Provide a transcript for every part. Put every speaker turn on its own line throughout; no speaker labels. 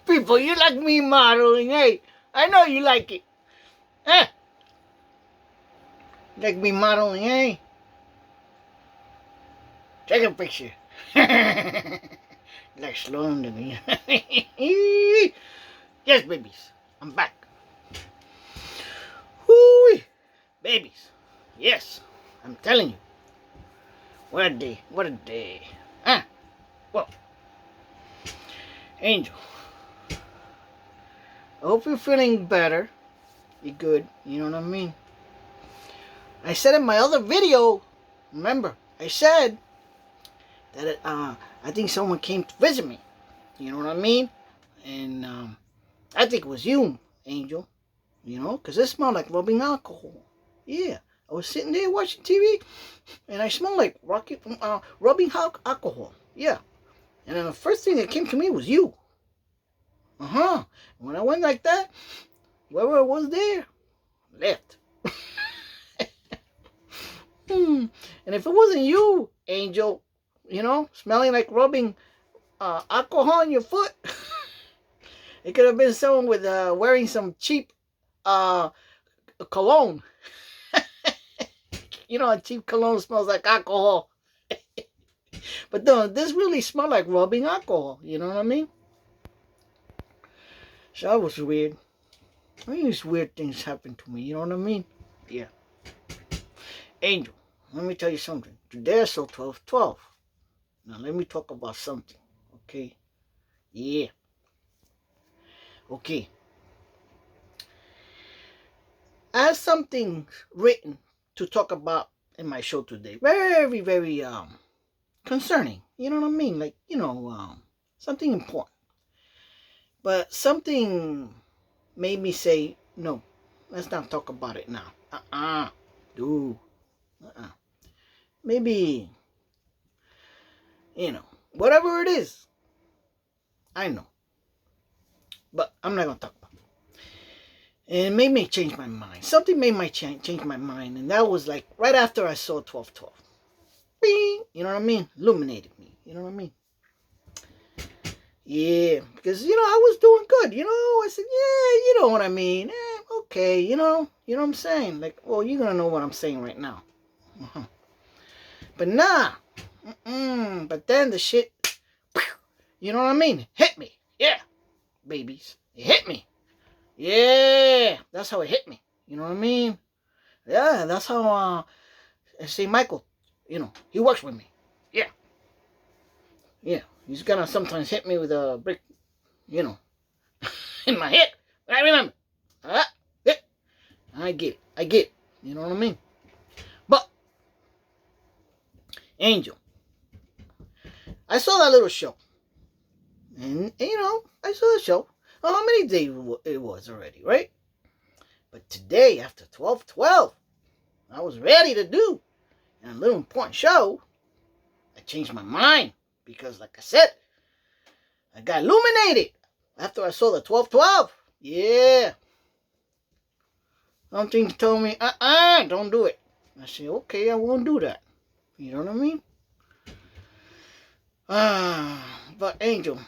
People, you like me modeling, hey? I know you like it. Huh? Like me modeling, hey? Take a picture. Like slowing to me. Yes, babies. I'm back. Whoo, babies. Yes, I'm telling you. What a day. What a day. Huh? Well, Angel, I hope you're feeling better. You're good. You know what I mean? I said in my other video, remember, I said that I think someone came to visit me. You know what I mean? And I think it was you, Angel. You know, because it smelled like rubbing alcohol. Yeah. I was sitting there watching TV, and I smelled like rubbing alcohol. Yeah. And then the first thing that came to me was you. Uh-huh. When I went like that, whoever was there left. And if it wasn't you, Angel, you know, smelling like rubbing alcohol on your foot, it could have been someone with wearing some cheap cologne. You know, a cheap cologne smells like alcohol. But no, this really smelled like rubbing alcohol. You know what I mean? So that was weird. I mean, these weird things happen to me. You know what I mean? Yeah. Angel, let me tell you something. Today I saw 12/12. Now let me talk about something. Okay? Yeah. Okay. I have something written to talk about in my show today. Very, very concerning. You know what I mean? Like, something important. But something made me say, no, let's not talk about it now. Dude. Maybe, whatever it is. I know. But I'm not going to talk about it. And it made me change my mind. Something made me change my mind. And that was like right after I saw 12/12. Bing! You know what I mean? Illuminated me. You know what I mean? Yeah, because, I was doing good, I said, yeah, you know what I mean, okay, you know what I'm saying, like, well, you're going to know what I'm saying right now, but nah, but then the shit, you know what I mean, hit me, yeah, babies, it hit me, yeah, that's how it hit me, you know what I mean, yeah, that's how, St. Michael, he works with me, yeah, he's gonna sometimes hit me with a brick, in my head. I remember. Yeah, I get it. You know what I mean? But, Angel, I saw that little show. And, I saw the show. Well, how many days it was already, right? But today, after 12/12, I was ready to do a little important show. I changed my mind. Because, like I said, I got illuminated after I saw the 12/12. Yeah. Something told me, don't do it. I said, okay, I won't do that. You know what I mean? But Angel,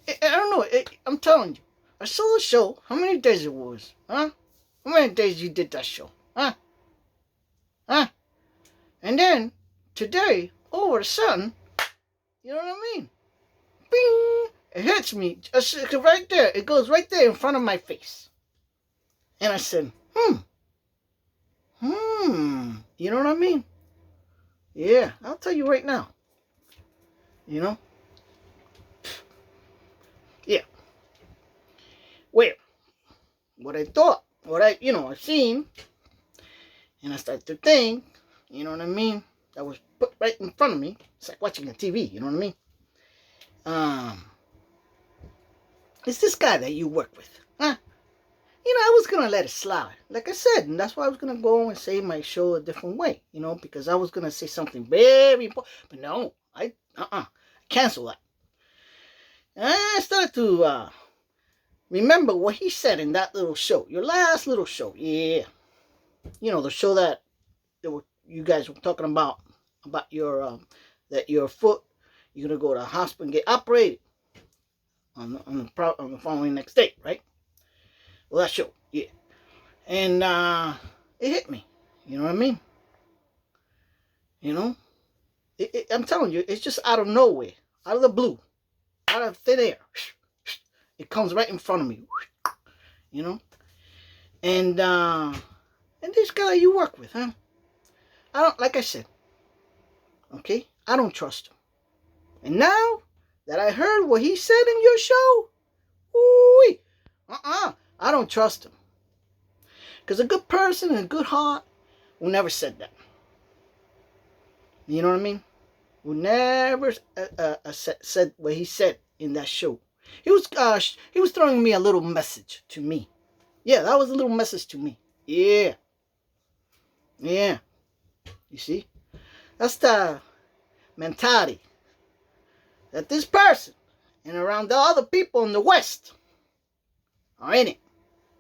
I don't know. I'm telling you, I saw the show. How many days it was? Huh? How many days you did that show? Huh? And then, today, all of a sudden, you know what I mean? Bing! It hits me just right there. It goes right there in front of my face. And I said, you know what I mean? Yeah, I'll tell you right now. You know? Yeah. Well, what I thought, I've seen, and I started to think, you know what I mean? That was put right in front of me. It's like watching a TV, you know what I mean? It's this guy that you work with, huh? I was gonna let it slide, like I said, and that's why I was gonna go and say my show a different way, because I was gonna say something very important, but no, I cancel that. And I started to remember what he said in that little show, your last little show, yeah, the show that you guys were talking about about your that your foot, you're gonna go to the hospital and get operated on the following next day, right? Well, that show, yeah, and it hit me. You know what I mean? You know, I'm telling you, it's just out of nowhere, out of the blue, out of thin air. It comes right in front of me. You know, and this guy you work with, huh? I don't, like I said, okay, I don't trust him. And now that I heard what he said in your show, ooh, I don't trust him. Because a good person and a good heart will never said that. You know what I mean? Will never said what he said in that show. He was throwing me a little message to me. Yeah, that was a little message to me. Yeah. Yeah. You see? That's the mentality that this person and around the other people in the West are in it.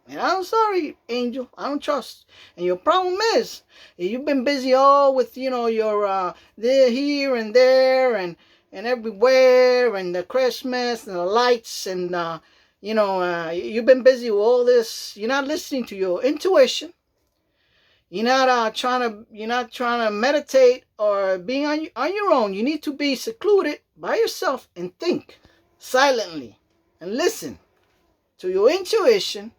And I'm sorry, Angel, I don't trust. And your problem is, you've been busy all with, your there, here, and there, and everywhere, and the Christmas, and the lights, and, you've been busy with all this. You're not listening to your intuition. You're not trying to meditate or being on your own. You need to be secluded by yourself and think silently and listen to your intuition.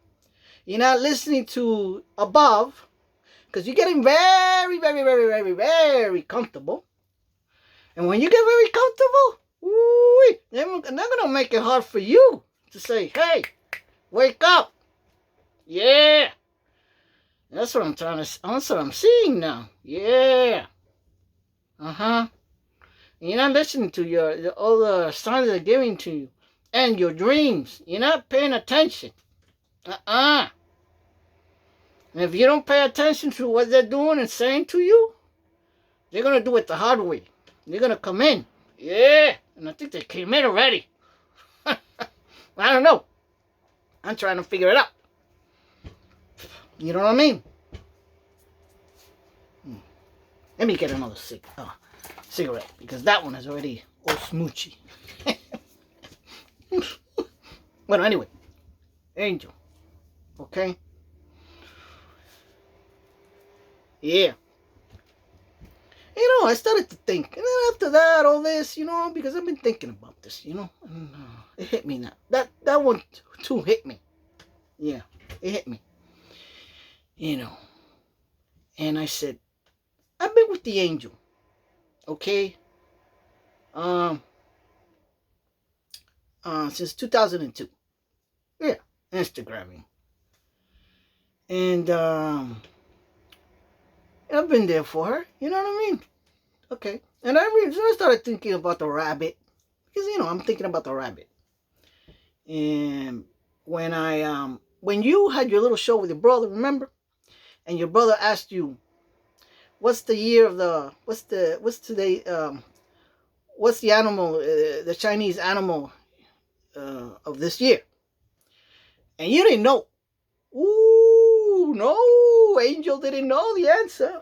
You're not listening to above because you're getting very, very, very, very, very comfortable. And when you get very comfortable, they're going to make it hard for you to say, hey, wake up. Yeah. That's what that's what I'm seeing now. Yeah. You're not listening to all the signs they're giving to you. And your dreams. You're not paying attention. And if you don't pay attention to what they're doing and saying to you, they're going to do it the hard way. They're going to come in. Yeah. And I think they came in already. I don't know. I'm trying to figure it out. You know what I mean? Let me get another cigarette because that one is already all smoochy. Well, anyway, Angel. Okay? Yeah. I started to think. And then after that, all this, because I've been thinking about this, and it hit me now. That one too hit me. Yeah, it hit me. And I said, I've been with the Angel. Okay? Since 2002. Yeah, Instagramming. And I've been there for her. You know what I mean? Okay. And I started thinking about the rabbit. Because, I'm thinking about the rabbit. And when you had your little show with your brother, remember? And your brother asked you, what's the animal, the Chinese animal of this year? And you didn't know. Ooh, no, Angel didn't know the answer.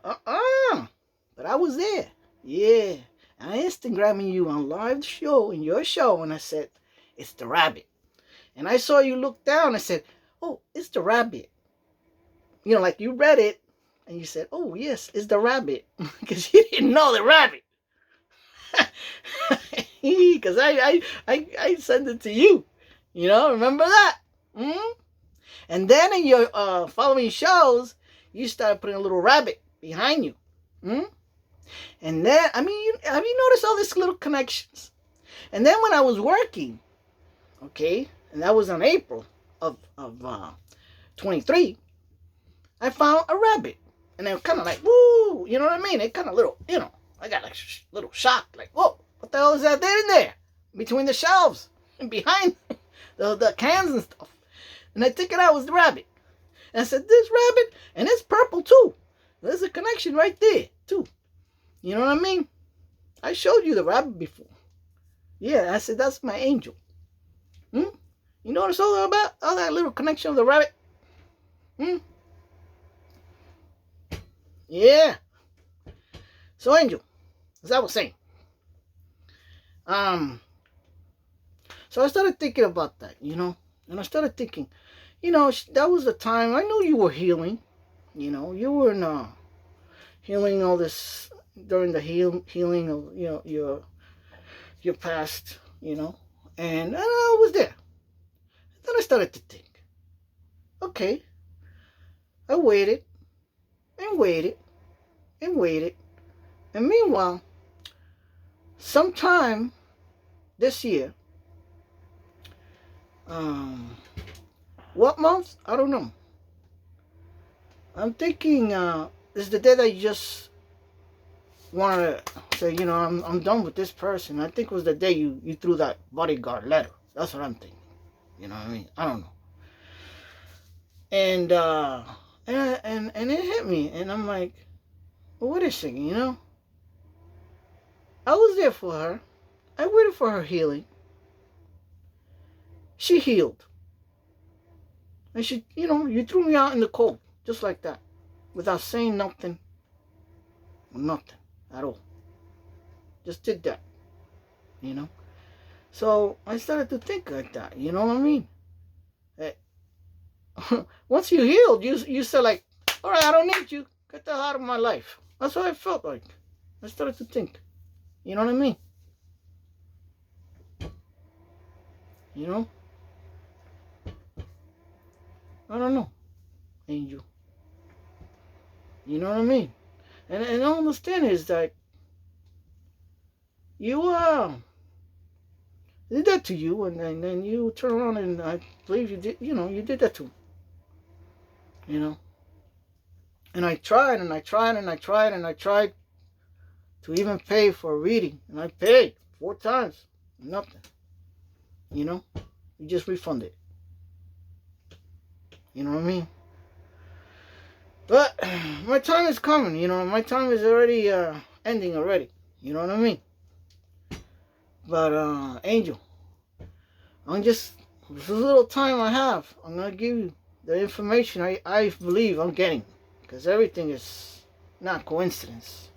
But I was there. Yeah. I Instagramming you on live show, in your show, and I said, it's the rabbit. And I saw you look down and said, oh, it's the rabbit. Like you read it, and you said, oh, yes, it's the rabbit. Because you didn't know the rabbit. Because I sent it to you. Remember that? And then in your following shows, you started putting a little rabbit behind you. And then, have you noticed all these little connections? And then when I was working, okay, and that was in April of 23, I found a rabbit. And they were kind of like, woo, you know what I mean? It kind of little, I got like a little shock, like, whoa, what the hell is that there in there? Between the shelves and behind the cans and stuff. And I think it was the rabbit. And I said, this rabbit, and it's purple too. There's a connection right there, too. You know what I mean? I showed you the rabbit before. Yeah, I said, that's my Angel. You notice all that little connection of the rabbit? Yeah. So, Angel, As I was saying. So I started thinking about that, and I started thinking, that was the time I knew you were healing. You were in healing all this during the healing of your past, and I was there. Then I started to think, okay, I waited and waited and waited, and meanwhile, sometime this year, what month? I don't know. I'm thinking this is the day that you just want to say, I'm done with this person. I think it was the day you threw that bodyguard letter. That's what I'm thinking. You know what I mean? I don't know. And it hit me, and I'm like, well, wait a second, I was there for her. I waited for her healing. She healed. And she, you threw me out in the cold, just like that, without saying nothing at all. Just did that, So I started to think like that, you know what I mean? Once you healed, you said like, all right, I don't need you. Get the hell out of my life. That's what I felt like. I started to think. You know what I mean? I don't know, Angel. You know what I mean? And I understand is that you did that to you, and then you turn around and I believe you did. You did that to him. And I tried and I tried and I tried and I tried to even pay for a reading, and I paid 4 times, nothing. You just refunded. You know what I mean? But my time is coming. My time is already ending already. You know what I mean? But Angel, this little time I have, I'm gonna give you the information I believe I'm getting, because everything is not coincidence,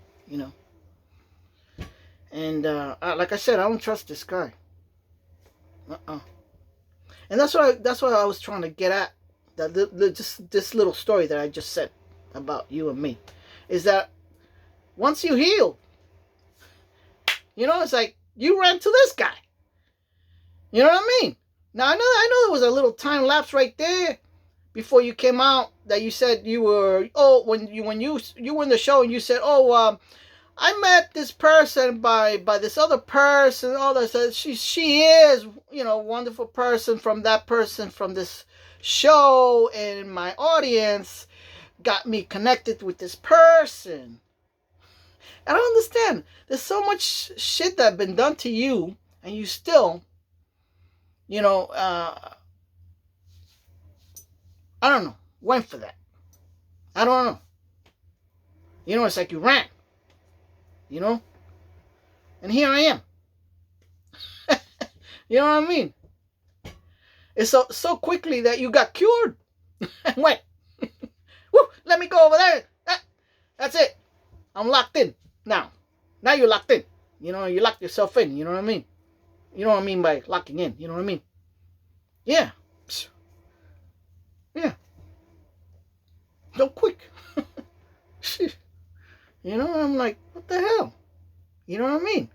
And like I said, I don't trust this guy. And that's what I was trying to get at. Just this little story that I just said about you and me, is that once you heal, it's like you ran to this guy. You know what I mean? Now I know there was a little time lapse right there before you came out that you said you were when you were in the show and you said, I met this person by this other person. All that says she is wonderful person from this show, and my audience got me connected with this person. I don't understand. There's so much shit that been done to you, and you still, I don't know, went for that. I don't know. It's like you ran. And here I am. You know what I mean? It's so quickly that you got cured and went, woo, let me go over there. That's it. I'm locked in now. Now you're locked in. You locked yourself in. You know what I mean? You know what I mean by locking in. You know what I mean? Yeah. Yeah. So quick. I'm like, what the hell? You know what I mean?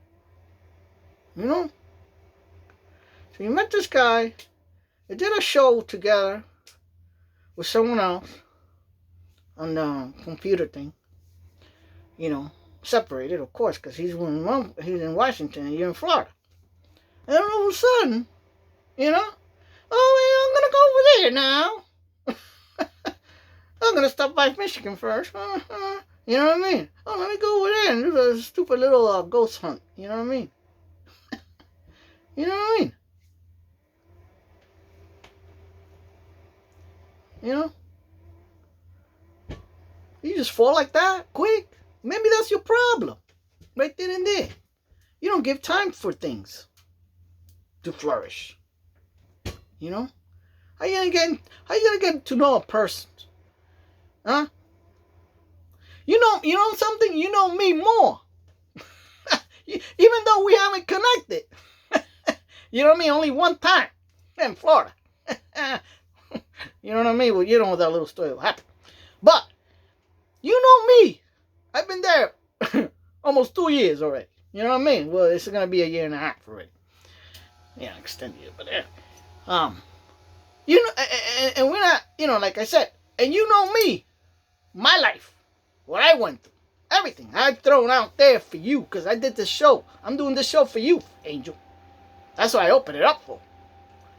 So you met this guy. You did a show together with someone else on the computer thing. Separated, of course, because he's in Washington and you're in Florida. And then all of a sudden, I'm going to go over there now. I'm going to stop by Michigan first. You know what I mean? Oh, let me go over there and do a stupid little ghost hunt. You know what I mean? You know what I mean? You just fall like that, quick. Maybe that's your problem. Right then and there. You don't give time for things to flourish. How you gonna get to know a person? Huh? You know something? You know me more. Even though we haven't connected. You know what I mean? Only one time in Florida. You know what I mean? Well, you know that little story will happen. But, you know me. I've been there almost 2 years already. You know what I mean? Well, it's going to be a year and a half already. Yeah, extended it, but yeah. You know, and we're not, you know, like I said, and you know me, my life, what I went through, everything I've thrown out there for you, because I did this show. I'm doing this show for you, Angel. That's what I opened it up for.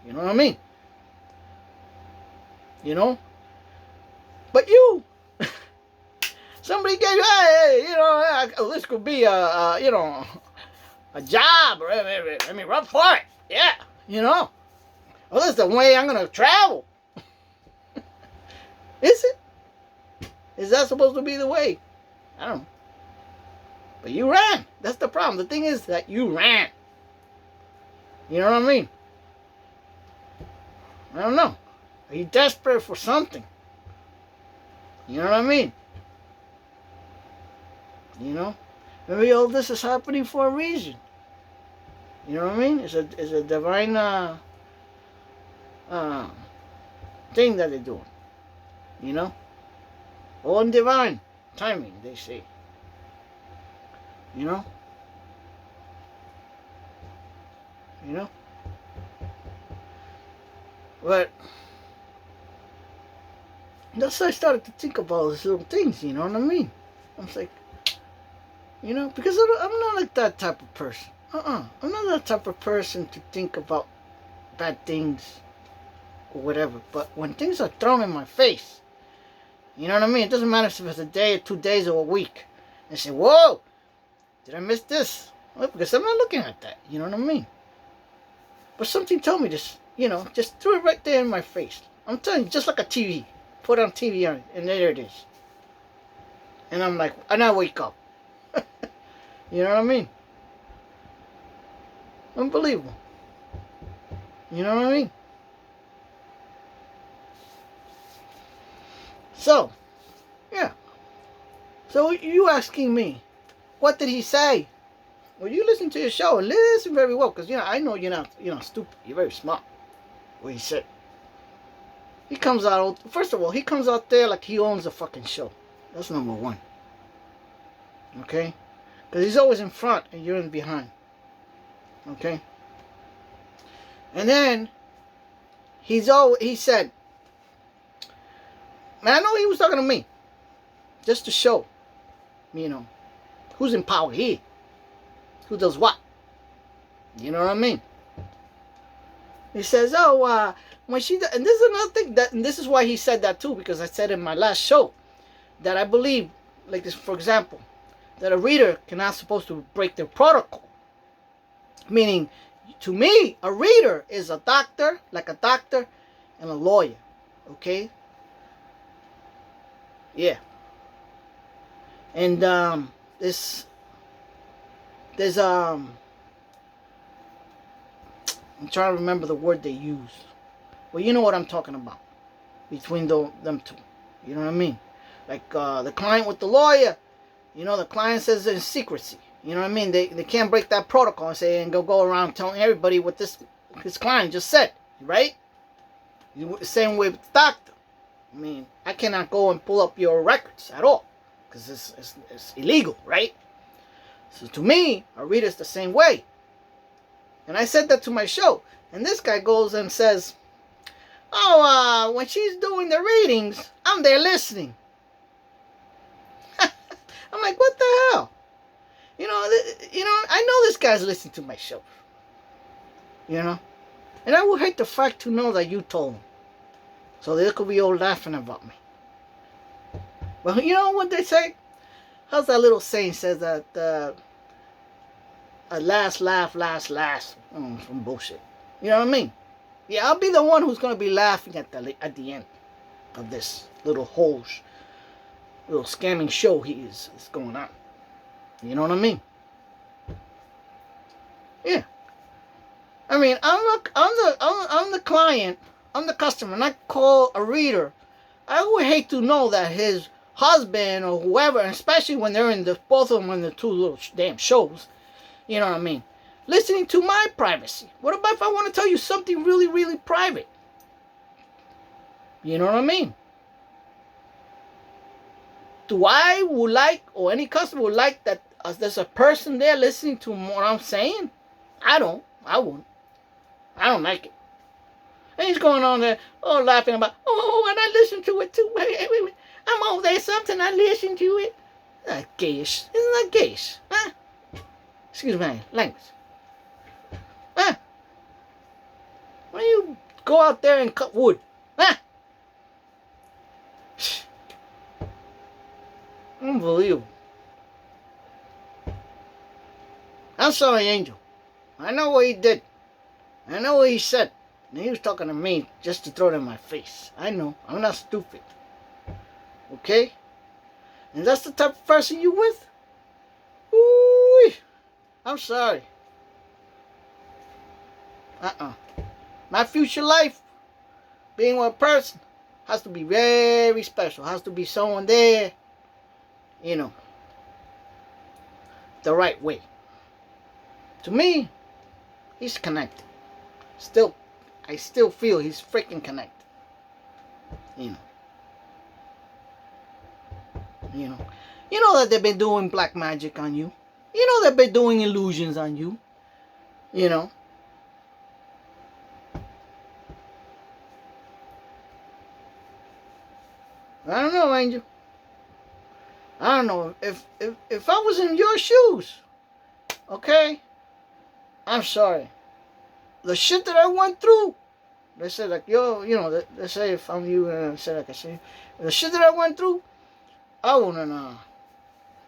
You know what I mean? You know? But you, somebody gave you, hey, you know, this could be you know, a job, or let me run for it. Yeah, you know. Well, this is the way I'm going to travel. Is it? Is that supposed to be the way? I don't know. But you ran. That's the problem. The thing is that you ran. You know what I mean? I don't know. Are you desperate for something? You know what I mean? You know? Maybe all this is happening for a reason. You know what I mean? It's a divine thing that they're doing. You know? All in divine timing, they say. You know? You know? But that's how I started to think about these little things, you know what I mean? I was like, you know, because I'm not like that type of person. I'm not that type of person to think about bad things or whatever. But when things are thrown in my face, you know what I mean? It doesn't matter if it's a day or 2 days or a week. And say, whoa, did I miss this? Well, because I'm not looking at that, you know what I mean? But something told me this, you know, just threw it right there in my face. I'm telling you, just like a TV. Put on TV on it, and there it is. And I'm like, and I wake up. You know what I mean? Unbelievable. You know what I mean? So, yeah. So you asking me, what did he say? Well, you listen to your show and listen very well, because, you know, I know you're not stupid. You're very smart. What he said. He comes out, first of all, he comes out there like he owns the fucking show. That's number one. Okay? Because he's always in front and you're in behind. Okay? And then, he said, man, I know he was talking to me. Just to show, you know, who's in power here. Who does what. You know what I mean? He says, oh, when she, and this is another thing, and this is why he said that too, because I said in my last show that I believe, like this, for example, that a reader cannot supposed to break their protocol. Meaning, to me, a reader is a doctor, like a doctor, and a lawyer. Okay? Yeah. And there's I'm trying to remember the word they use. Well, you know what I'm talking about. Between them two. You know what I mean? Like the client with the lawyer. You know, the client says it's secrecy. You know what I mean? They can't break that protocol and say and go around telling everybody what this client just said. Right? Same way with the doctor. I mean, I cannot go and pull up your records at all. Because it's illegal, right? So to me, a reader's the same way. And I said that to my show. And this guy goes and says, oh, when she's doing the readings, I'm there listening. I'm like, what the hell? You know, I know this guy's listening to my show. You know? And I would hate the fact to know that you told him. So they could be all laughing about me. But you know what they say? How's that little saying says that a last laugh, last. Some bullshit. You know what I mean? Yeah, I'll be the one who's going to be laughing at the end of this little scamming show is going on. You know what I mean? Yeah. I mean, I'm the client, I'm the customer, and I call a reader. I would hate to know that his husband or whoever, especially when they're in both of them in the two little damn shows, You know what I mean? Listening to my privacy. What about if I want to tell you something really, really private? You know what I mean? Do I would like, or any customer would like that there's a person there listening to what I'm saying? I don't. I wouldn't. I don't like it. And he's going on there, laughing about, and I listen to it too. Wait. I'm over there something, I listen to it. Not gayish. Isn't that gayish? Huh? Excuse my language. Huh? Why don't you go out there and cut wood? Huh? Unbelievable. I'm sorry, Angel. I know what he did. I know what he said. And he was talking to me just to throw it in my face. I know. I'm not stupid. Okay? And that's the type of person you with? Ooh, I'm sorry. My future life, being with a person, has to be very special. Has to be someone there, you know, the right way. To me, he's connected. I still feel he's freaking connected. You know that they've been doing black magic on you. You know they've been doing illusions on you. You know. I don't know, Angel. I don't know if I was in your shoes. Okay? I'm sorry. The shit that I went through. They said like, they say if I'm you, and say like I say, the shit that I went through, I wouldn't,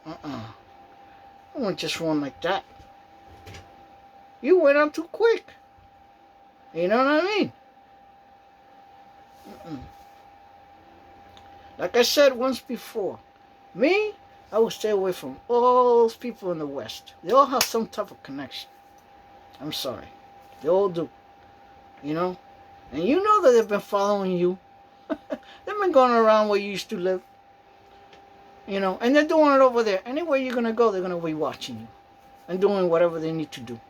I wouldn't just run like that. You went on too quick. You know what I mean? Like I said once before, me, I would stay away from all those people in the West. They all have some type of connection. I'm sorry. They all do. You know? And you know that they've been following you. They've been going around where you used to live. You know? And they're doing it over there. Anywhere you're going to go, they're going to be watching you. And doing whatever they need to do.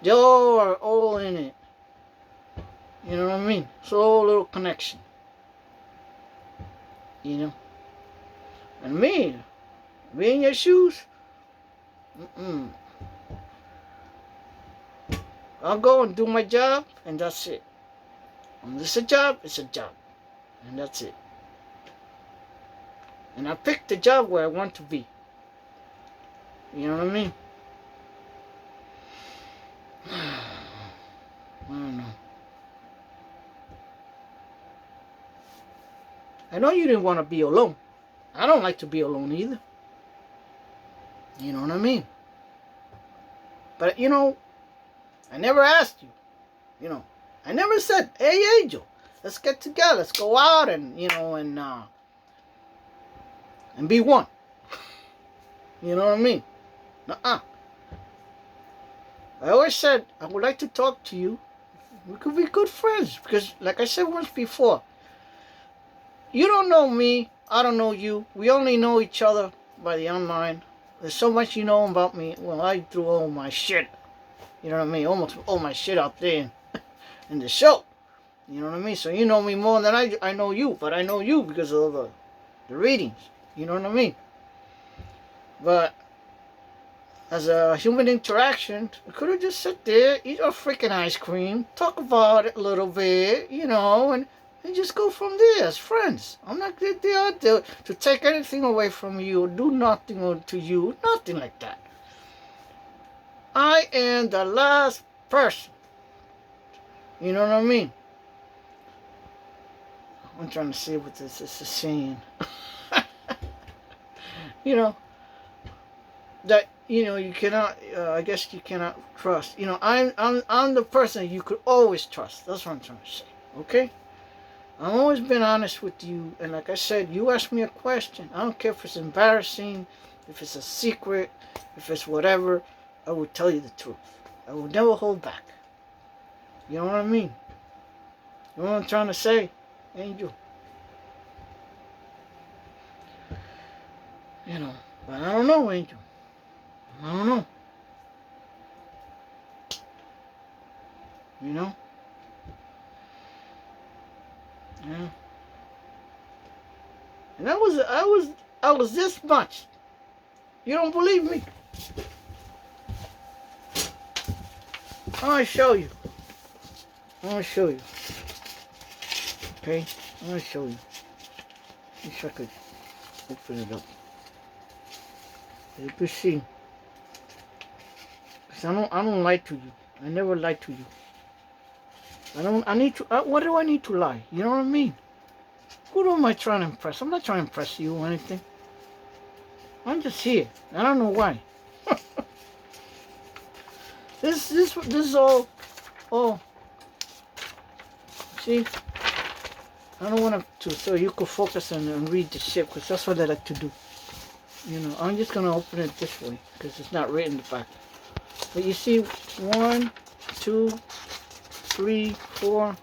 They all are all in it. You know what I mean? So a little connection. You know? And me in your shoes, I'll go and do my job, and that's it. When it's a job, it's a job. And that's it. And I picked the job where I want to be. You know what I mean? I don't know. I know you didn't want to be alone. I don't like to be alone either. You know what I mean? But, I never asked you. I never said, hey, Angel, let's get together. Let's go out and be one. You know what I mean? I always said, I would like to talk to you. We could be good friends. Because, like I said once before, you don't know me. I don't know you. We only know each other by the online. There's so much you know about me. Well, I threw all my shit. You know what I mean? Almost all my shit out there in the show. You know what I mean? So you know me more than I know you. But I know you because of the readings. You know what I mean? But as a human interaction, we could have just sit there, eat our freaking ice cream, talk about it a little bit, and just go from there as friends. I'm not there to take anything away from you or do nothing to you. Nothing like that. I am the last person. You know what I mean? I'm trying to see what this is saying. That you cannot. I guess you cannot trust. I'm the person you could always trust. That's what I'm trying to say. Okay. I've always been honest with you, and like I said, you ask me a question. I don't care if it's embarrassing, if it's a secret, if it's whatever. I will tell you the truth. I will never hold back. You know what I mean? You know what I'm trying to say, Angel? But I don't know, Angel. I don't know. You know? Yeah. And I was this much. You don't believe me? I want to show you. I want to show you. Okay? I want to show you. Wish I could open it up. You can see. Cause I don't lie to you. I never lie to you. What do I need to lie? You know what I mean? Who am I trying to impress? I'm not trying to impress you or anything. I'm just here. I don't know why. This is all, see? I don't want to, so you could focus and read the shit, because that's what I like to do. You know, I'm just going to open it this way, because it's not written in the back. But you see, 1, 2, 3, 4,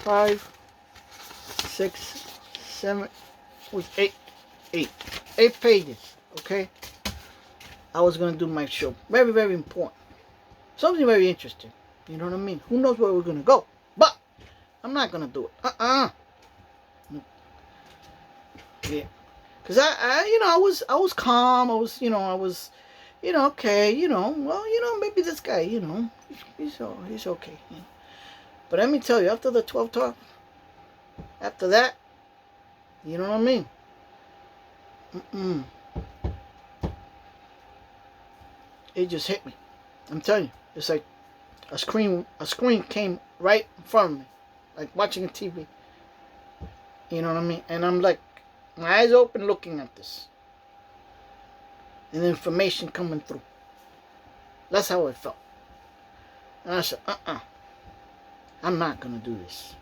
5, 6, 7, with 8 pages, okay? I was going to do my show. Very, very important. Something very interesting. You know what I mean? Who knows where we're going to go? But I'm not going to do it. No. Yeah. Because I was calm. I was, okay, well, maybe this guy, he's okay. You know? But let me tell you, after the 12 talk, after that, you know what I mean? It just hit me. I'm telling you, it's like a screen came right in front of me, like watching a TV. You know what I mean? And I'm like, my eyes open looking at this. And information coming through. That's how it felt. And I said, I'm not going to do this.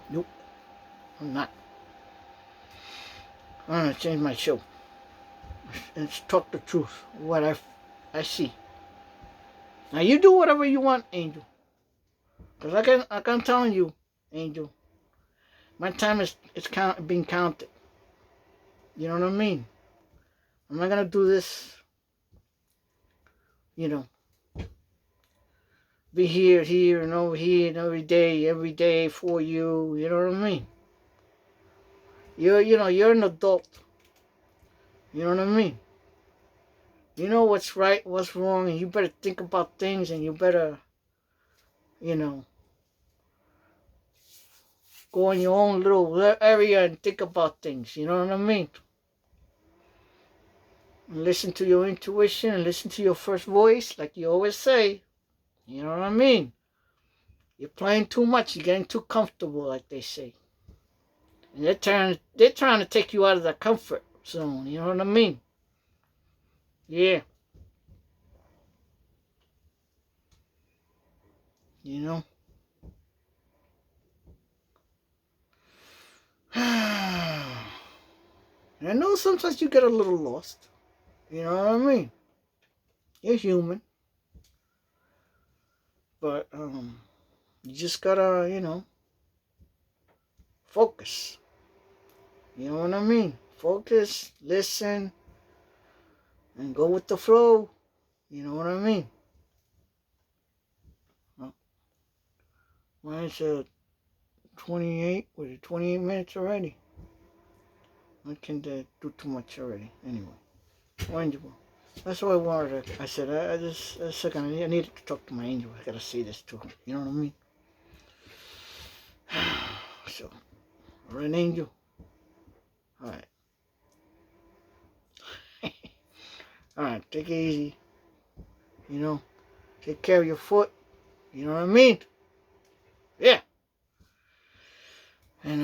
Nope. I'm not. I'm going to change my show. And talk the truth. What I see. Now you do whatever you want, Angel. Because I'm telling you, Angel. My time is being counted. You know what I mean? I'm not going to do this, be here, and over here, and every day for you. You know what I mean? You're an adult. You know what I mean? You know what's right, what's wrong, and you better think about things, and you better, go in your own little area and think about things. You know what I mean? And listen to your intuition and listen to your first voice, like you always say. You know what I mean? You're playing too much. You're getting too comfortable, like they say. And they're trying to take you out of the comfort zone. You know what I mean? Yeah. You know? And I know sometimes you get a little lost. You know what I mean? You're human. But, you just gotta, focus. You know what I mean? Focus, listen, and go with the flow. You know what I mean? Mine's 28, 28 minutes already? I can't do too much already. Anyway, manageable. That's what I wanted. I said, I just, a second, I needed to talk to my angel. I gotta say this to him. You know what I mean? So, alright, angel. Alright. Alright, take it easy. Take care of your foot. You know what I mean? Yeah. And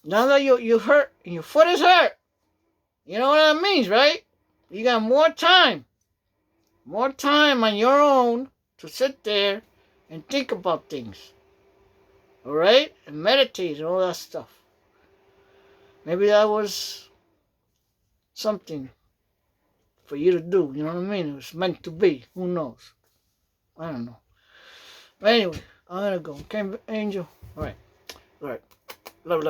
now that you hurt and your foot is hurt, you know what that means, right? You got more time on your own to sit there and think about things. Alright? And meditate and all that stuff. Maybe that was something for you to do, you know what I mean? It was meant to be. Who knows? I don't know. But anyway, I'm gonna go. Okay, Angel? Alright. Love.